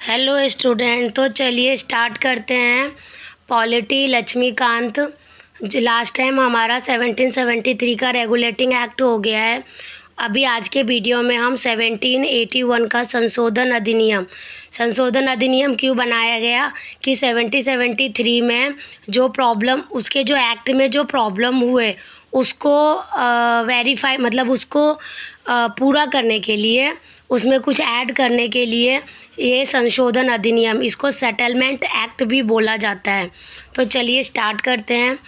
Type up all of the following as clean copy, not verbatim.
Hello student, तो चलिए start करते हैं। पॉलिटी लक्ष्मीकांत। जो लास्ट टाइम हमारा 1773 का रेगुलेटिंग एक्ट हो गया है। अभी आज के वीडियो में हम 1781 का संशोधन अधिनियम क्यों बनाया गया कि 1773 में जो प्रॉब्लम उसके जो एक्ट में जो प्रॉब्लम हुए उसको वेरीफाई मतलब उसको पूरा करने के लिए, उसमें कुछ ऐड करने के लिए ये संशोधन अधिनियम, इसको सेटलमेंट एक्ट भी बोला जाता है। तो चलिए स्टार्ट करते हैं।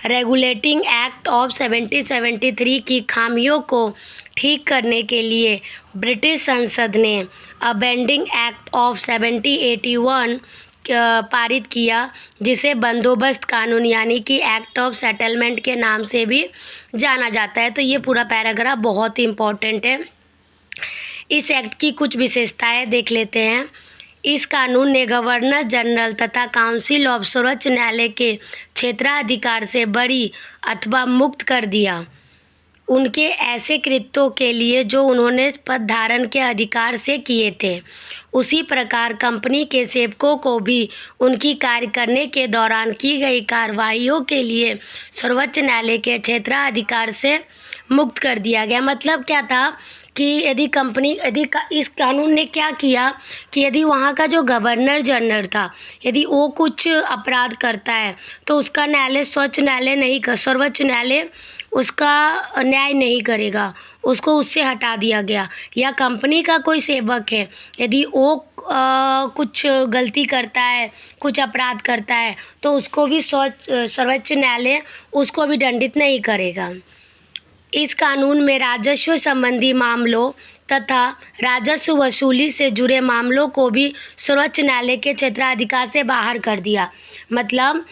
रेगुलेटिंग एक्ट ऑफ 1773 की खामियों को ठीक करने के लिए ब्रिटिश संसद ने अमेंडिंग एक्ट ऑफ 1781 पारित किया, जिसे बंदोबस्त कानून यानी कि एक्ट ऑफ सेटलमेंट के नाम से भी जाना जाता है। तो ये पूरा पैराग्राफ बहुत ही इम्पोर्टेंट है। इस एक्ट की कुछ विशेषताएं देख लेते हैं। इस कानून ने गवर्नर जनरल तथा काउंसिल ऑफ सर्वोच्च न्यायालय के क्षेत्राधिकार से बरी अथवा मुक्त कर दिया उनके ऐसे कृत्यों के लिए जो उन्होंने पद धारण के अधिकार से किए थे। उसी प्रकार कंपनी के सेवकों को भी उनकी कार्य करने के दौरान की गई कार्रवाइयों के लिए सर्वोच्च न्यायालय के क्षेत्राधिकार से मुक्त कर दिया गया। मतलब क्या था कि इस कानून ने क्या किया कि यदि वहाँ का जो गवर्नर जनरल था, यदि वो कुछ अपराध करता है तो उसका सर्वोच्च न्यायालय उसका न्याय नहीं करेगा, उसको उससे हटा दिया गया। या कंपनी का कोई सेवक है, यदि वो कुछ गलती करता है, कुछ अपराध करता है, तो उसको भी सर्वोच्च न्यायालय उसको भी दंडित नहीं करेगा। इस कानून में राजस्व संबंधी मामलों तथा राजस्व वसूली से जुड़े मामलों को भी सर्वोच्च न्यायालय के क्षेत्राधिकार से बाहर कर दिया। मतलब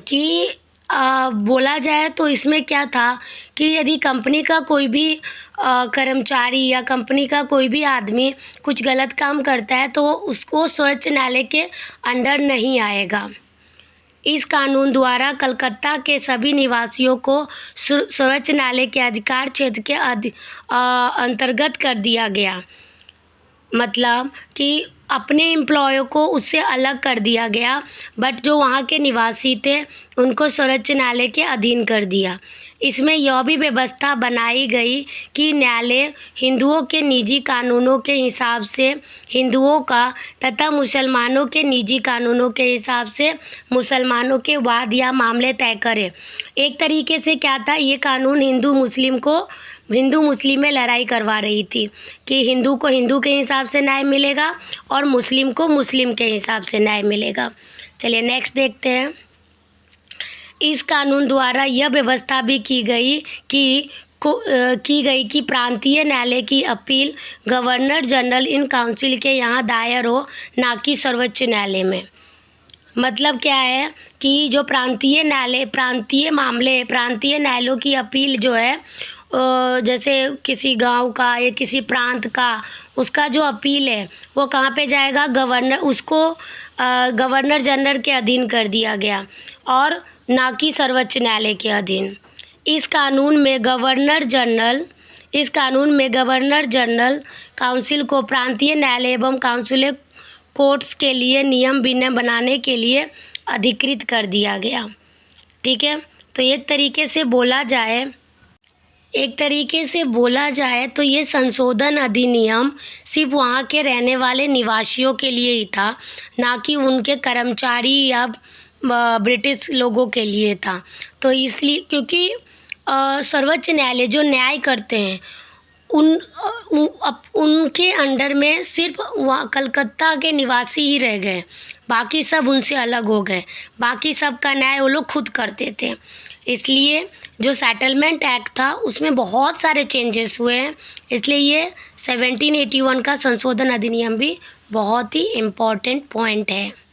कि बोला जाए तो इसमें क्या था कि यदि कंपनी का कोई भी कर्मचारी या कंपनी का कोई भी आदमी कुछ गलत काम करता है तो उसको सर्वोच्च न्यायालय के अंडर नहीं आएगा। इस कानून द्वारा कलकत्ता के सभी निवासियों को सर्वोच्च न्यायालय के अधिकार क्षेत्र के अंतर्गत कर दिया गया। मतलब कि अपने एम्प्लॉयों को उससे अलग कर दिया गया, बट जो वहाँ के निवासी थे उनको सर्वोच्च न्यायालय के अधीन कर दिया। इसमें यह भी व्यवस्था बनाई गई कि न्यायालय हिंदुओं के निजी कानूनों के हिसाब से हिंदुओं का तथा मुसलमानों के निजी कानूनों के हिसाब से मुसलमानों के वाद या मामले तय करे। एक तरीके से क्या था, ये कानून हिंदू मुस्लिम में लड़ाई करवा रही थी कि हिंदू को हिंदू के हिसाब से न्याय मिलेगा और मुस्लिम को मुस्लिम के हिसाब से न्याय मिलेगा। चलिए नेक्स्ट देखते हैं। इस कानून द्वारा यह व्यवस्था भी की गई कि प्रांतीय न्यायालय की appeal governor general in council के यहाँ दायर हो, ना कि सर्वोच्च न्यायालय में। मतलब क्या है कि जो प्रांतीय न्यायालयों की अपील जो है, जैसे किसी गांव का या किसी प्रांत का, उसका जो अपील है वो कहाँ पे जाएगा, गवर्नर जनरल के अधीन कर दिया गया और ना कि सर्वोच्च न्यायालय के अधीन। इस कानून में गवर्नर जनरल काउंसिल को प्रांतीय न्यायालय एवं काउंसिल कोर्ट्स के लिए नियम विनय बनाने के लिए अधिकृत कर दिया गया। ठीक है, तो एक तरीके से बोला जाए तो ये संशोधन अधिनियम सिर्फ वहाँ के रहने वाले निवासियों के लिए ही था, ना कि उनके कर्मचारी या ब्रिटिश लोगों के लिए था। तो इसलिए क्योंकि सर्वोच्च न्यायालय जो न्याय करते हैं उनके अंडर में सिर्फ कलकत्ता के निवासी ही रह गए, बाकी सब उनसे अलग हो गए, बाकी सब का न्याय वो लोग खुद करते थे। इसलिए जो सेटलमेंट एक्ट था उसमें बहुत सारे चेंजेस हुए हैं, इसलिए ये 1781 का संशोधन अधिनियम भी बहुत ही इम्पोर्टेंट पॉइंट है।